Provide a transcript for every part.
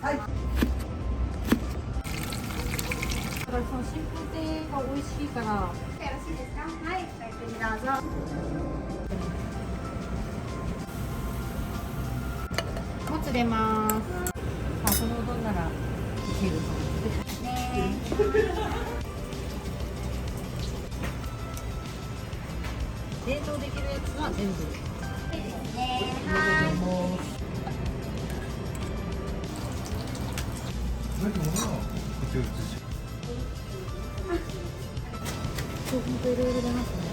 だからその新風亭が美味しいから。よろしいですか？はい、ごゆっくりどうぞ。もつ出ます。あ、そのうどんならいけると思って冷凍できるやつは全部はい。さっきのものはこっちを移しそう、ほんといろいろ出ますね。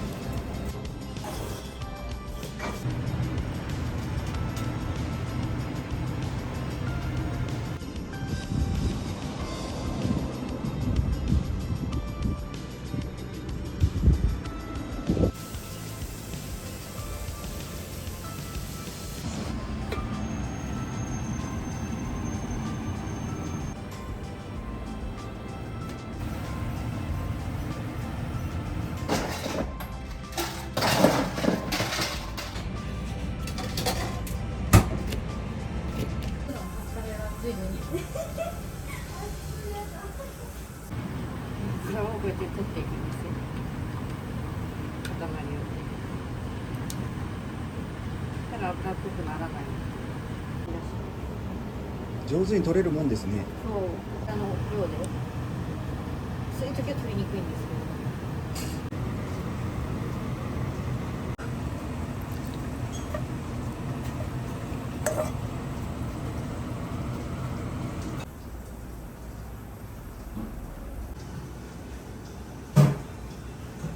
随分にこちらをこうやって取っていくんですよ。塊をただ油っぽくならない。上手に取れるもんですね。そう、量でそういう時は取りにくいんですけど。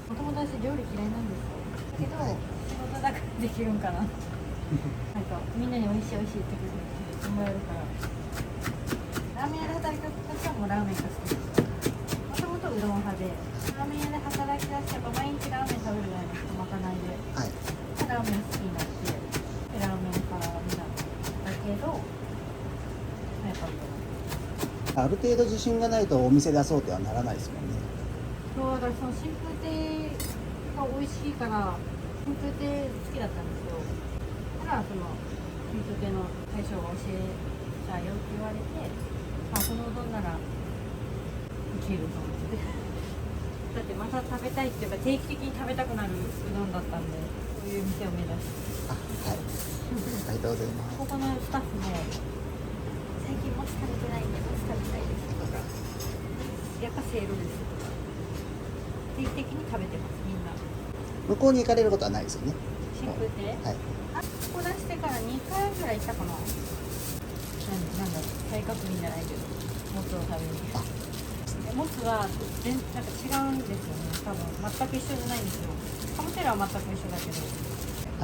お友達料理嫌いなんですよ。だけど仕事だからできるんかな。なんかみんなに美味しい美味しいって言ってもらえるから。ラーメン屋で働く時はもうラーメンが好きです。もともとうどん派で、ラーメン屋で働き出してやっぱ毎日ラーメン食べるじゃないですか、まかないで。はい。ラーメン好きになって、でラーメンからになったけど、やっぱりある程度自信がないとお店出そうとはならないですもんね。そうだからその新風亭が美味しいから新風亭好きだったんですよ。たらその新風亭の大将が教えちゃうよって言われて、あ、このうどんならいけると思ってだってまた食べたいって言えば定期的に食べたくなるうどんだったんで、そういう店を目指して。あ、はい。ありがとうございます。ここのスタッフも最近もつ食べてないんでもつ食べたいですとか、やっぱせいろですとか定期的に食べてますみんな。向こうに行かれることはないですよね。新風亭、はい。あ、ここ出してから2回ぐらい行ったかな。なんだろう、再確認じゃないけどもつを食べに。あ、もつはなんか違うんですよね、多分全く一緒じゃないんですよ。カモテラは全く一緒だけ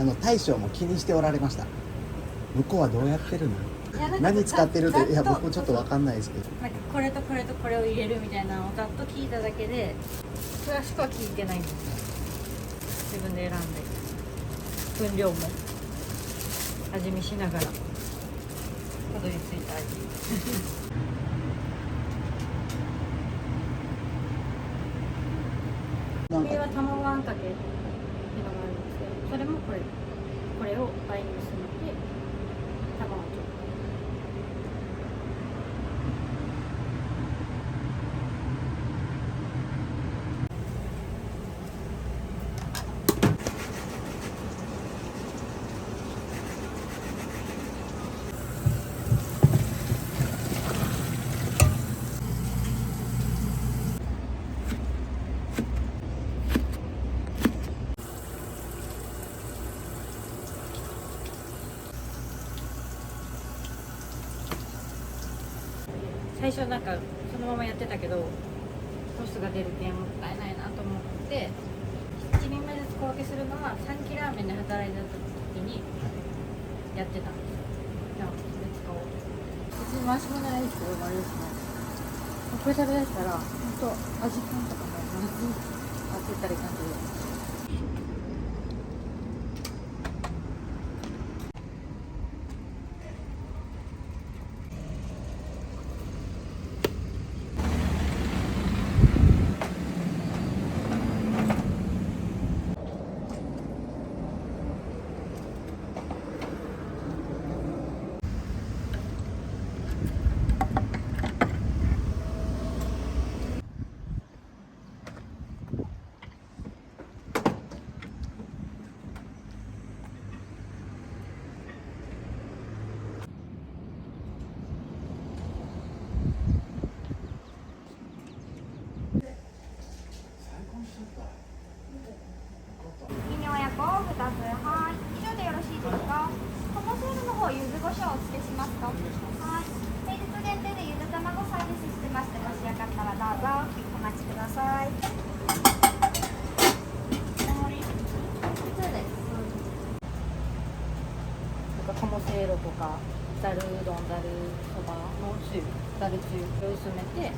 ど、大将も気にしておられました。向こうはどうやってるの？いやなんか何使ってるって、いやざっと僕ちょっとわかんないですけど。なんかこれとこれとこれを入れるみたいなのをざっと聞いただけで、詳しくは聞いてないんですよ。自分で選んで分量も味見しながらたどり着いた味これは卵あんかけっていうのがあるんですけど、それもこれを倍に薄めて卵をちょっと。最初なんかそのままやってたけどロスが出るけんもったいないなと思って1人前ずつ小分けするのは3期ラーメンで働いてた時にやってたんですよ。じゃあそれ使おう。別に回し物ないですけど、あれですね、これ食べだしたら本当味感とかもまず当てたらいい感じで。せいろとかざるうどん、ざるそばのつゆ、ざるつゆを薄めて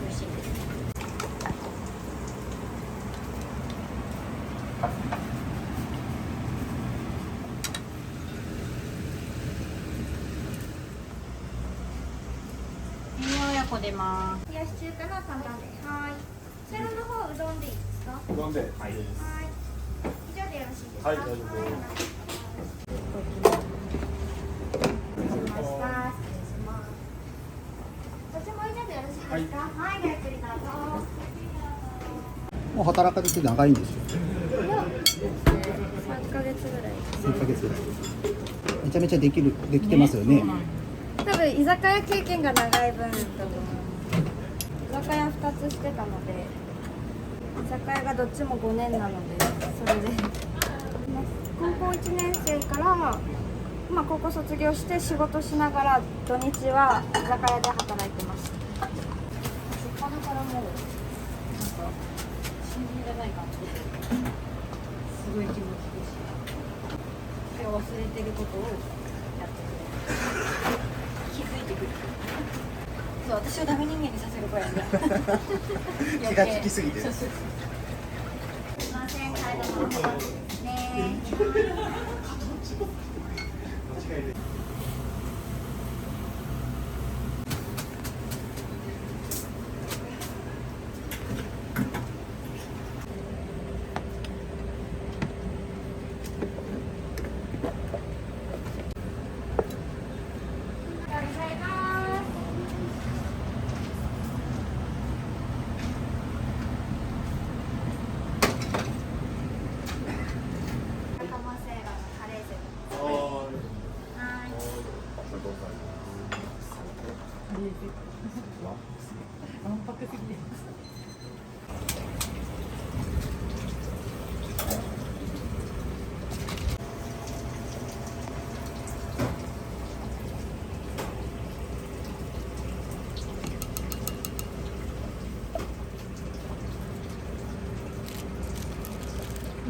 美味しいです。親子出ます。冷やし中華の担々です。はい。そちらの方うどんでいいですか？うどんで、はい。はい。以上でよろしいですか？はい大丈夫ですお願いします。失礼します。そっちも以上でよろしいですか？はい、ごゆっくりどうぞ。もう働かれて長いんですよ。 3ヶ月ぐらい。3ヶ月ぐらい。めちゃめちゃできてますよね。多分居酒屋経験が長い分だと思う。居酒屋2つしてたので、居酒屋がどっちも5年なので、それで高校1年生から、高校卒業して仕事しながら土日は居酒屋で働いてました。初っ端からもうなんか新人じゃないかってすごい気持ちいいし、忘れてることをやってくれる、気づいてくる。そう、私をダメ人間にさせるからね。気が利きすぎて。すいません、帰るのですね。わんぱくすぎる。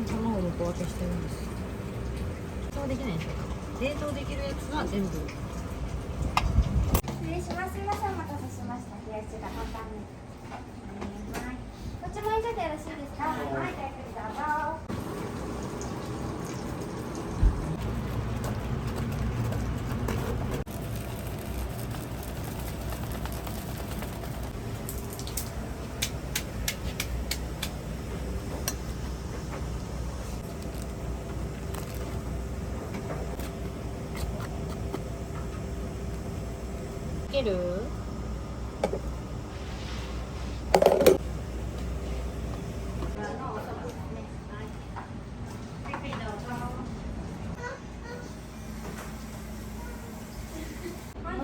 卵の小分けしてるんです。そうできないんですよ。冷凍できるやつは全部。失礼します。すいません、お待たせしました。冷やし中華担々麺。はい。こっちも以上でよろしいですか？はい、ごゆっくりどうぞ。いける？も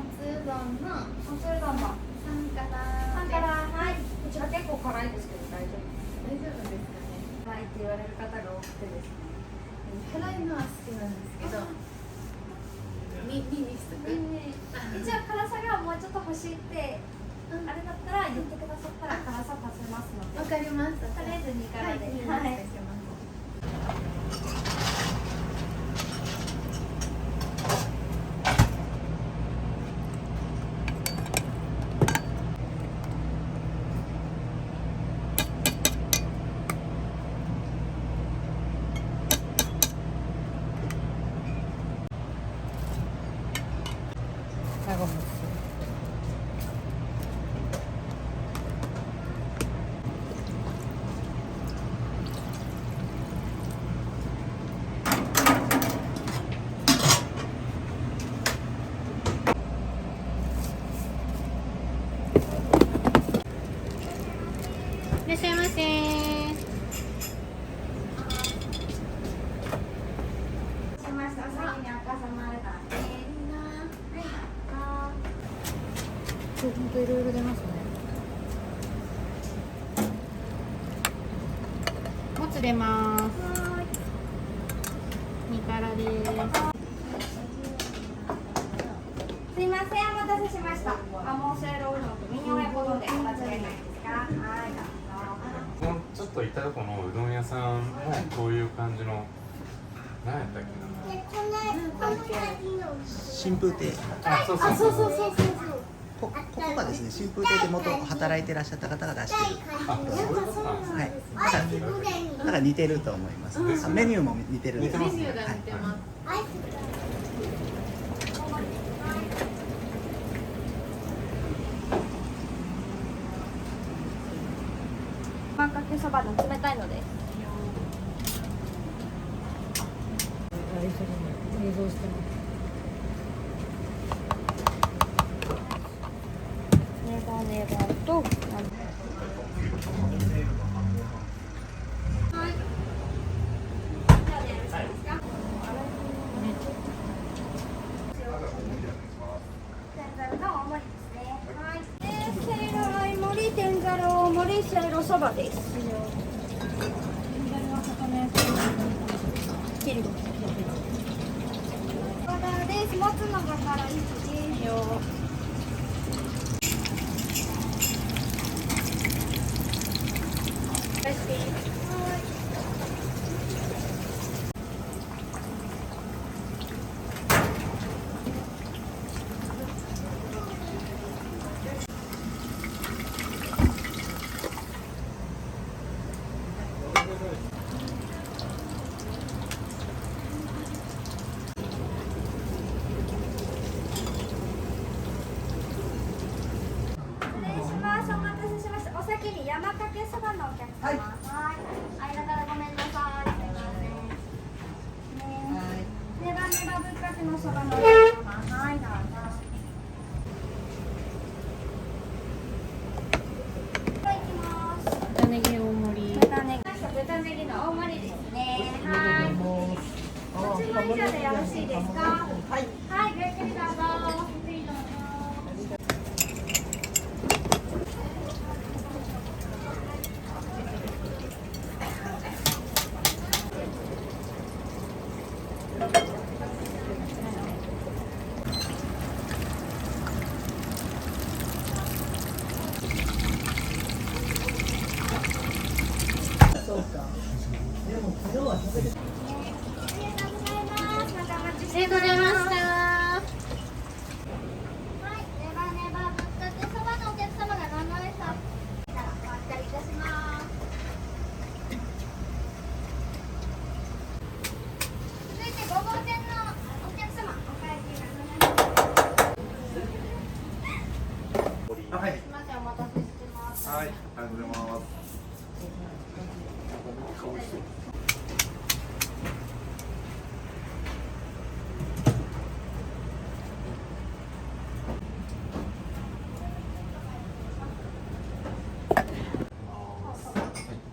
つうどんの3から、はい。こちら結構辛いですけど大丈夫ですかね？辛いって言われる方が多くてですね。辛いのは好きなんですけど、耳にしとく。一応辛さがもうちょっと欲しいって、あれだったら言ってくださったら辛さ足せますので。わかりました。とりあえず2からで。はい、はい。最後もいらっしゃいませ。しました。お先に赤様でたね。はい。ほんといろいろ出ますね。もつ出ます。2辛です。すいません、お待たせしました。鴨せいろうどんとミニ親子丼でお間違いないですか？はい、どうぞ。ちょっと行ったとこのうどん屋さんもこういう感じの何やったっけ新風亭。な。そうそうそうそう。ここがですね、新風亭で元働いてらっしゃった方が出してる。はい。だから似てると思います。メニューも似てるんです。メニューが似てます。あんかけそばの冷たいのです。映像してます。ネバネバと天ざる大盛りせいろそばです。切る。オーダーです。もつのがから1ですよ。お先に山かけそばのお客様。はい。間からごめんなさい。すみません。ネバネバぶっかけのそばのお客様。はい、どうぞ。いきます。豚ネギ大盛り。豚ネギの大盛りですね。はい。ご注文以上でよろしいですか。はい。はい、ごゆっくりどうぞ。ゆっくりどうぞ。ありがとうございました。はい、ネバネバぶっかけそばのお客様が名前さお預かりいたします。続いて5号店のお客様お会計がはい。すみません、お待たせしてます。はい。ありがとうございます。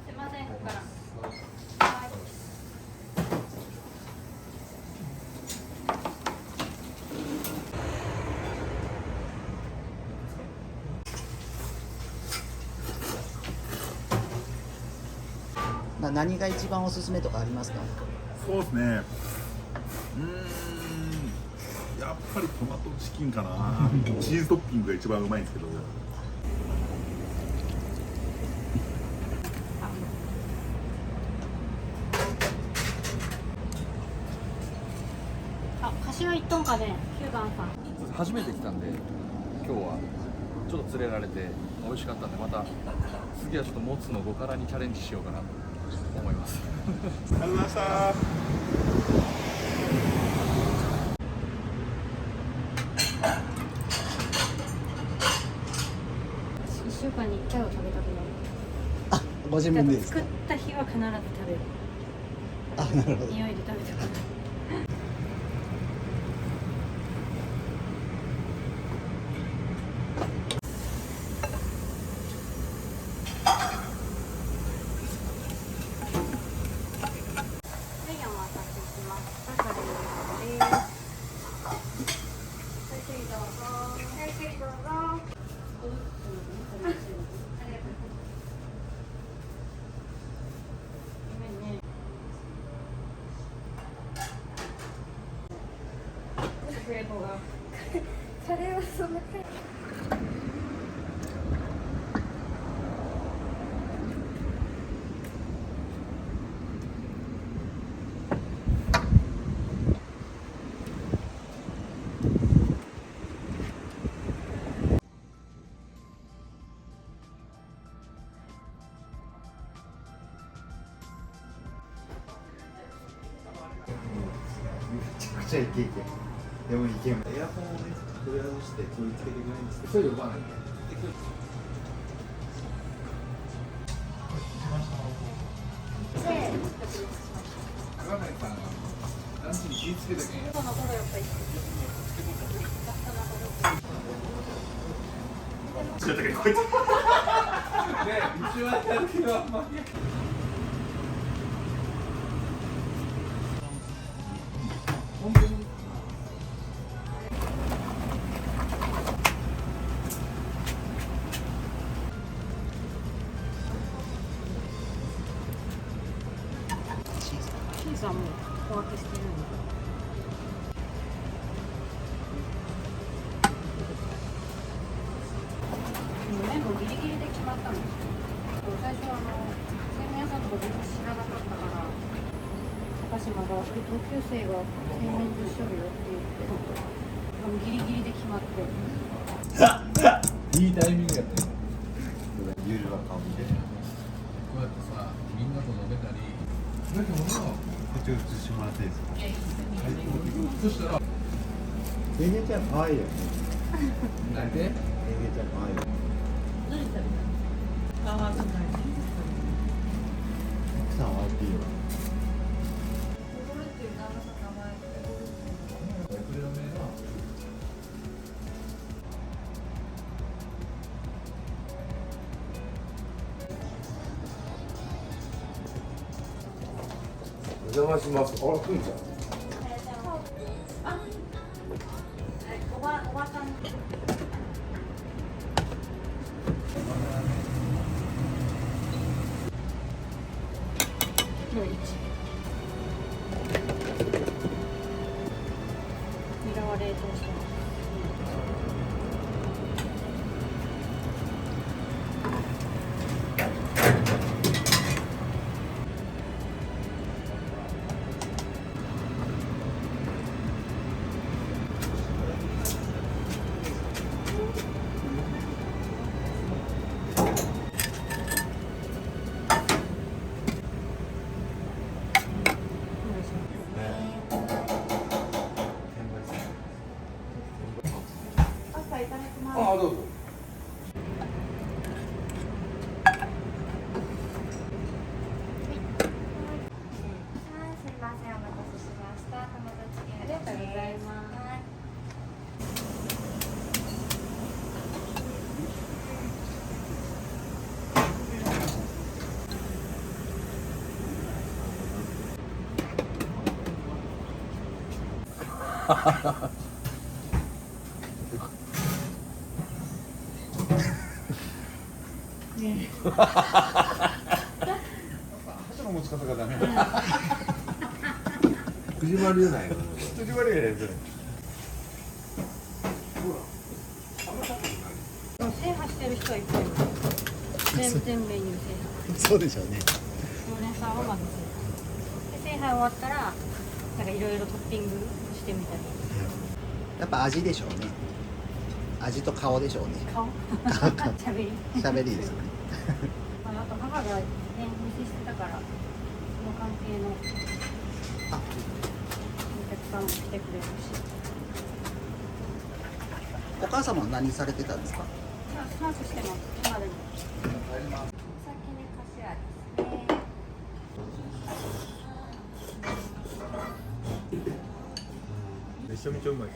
すいません、ここから。何が一番おすすめとかありますか？そうですね。やっぱりトマトチキンかな。チーズトッピングが一番うまいんですけど。あ、柏一トンかね、9番さん。初めて来たんで今日はちょっと連れられて美味しかったんで、また次はちょっともつの5辛にチャレンジしようかなと思います。ありがとうございました。1週間に1回は食べたくなる。あ、ご自分でですか？作った日は必ず食べる。あ、なるほど。匂いで食べたくなる。カレーはそんなちゃイケイケ。でもイケメン。エアコンをね、取り外して取り付けてくれるんですけど。それ呼ばないんで。長内さんランチに気ぃつけたけん。その頃やっぱりちょっとこいつ。ね、一番やるけどあんまり。本当に。チーズはもう小分けしてるんで。麺もギリギリで決まったんですよ。最初製麺屋さんとか全然知らなかったから高島が同級生が製麺と一緒よって言ってギリギリで決まって。いいタイミングやったよ。ユージは顔見て。こうやってさ、みんなと飲めたり。だけども、こっち映してもらっていいですか。そしたら、エゲちゃん可愛いよね。なんで？エゲちゃん可愛いよ。奥さんは RP よ。お邪魔します。あら、くんちゃん。おばさん。の位置。ニラは冷凍してます。あ、どうぞ。すいません、お待たせしました。友達系ありがとうございます。箸の持ち方がダメ。藤丸じゃないの。藤丸やねんそれ。制覇してる人はいっぱいいる。全メニュー制覇。そうでしょうね。常連さんはまず制覇。で制覇終わったらなんかいろいろトッピングしてみたり。やっぱ味でしょうね。味と顔でしょうね。顔喋り。喋りですね。あと母がね店してたからその関係のお客さんも来てくれるし。お母様は何されてたんですか。スナックしてます。今でも。先に頭ですね。めちゃめちゃうまい。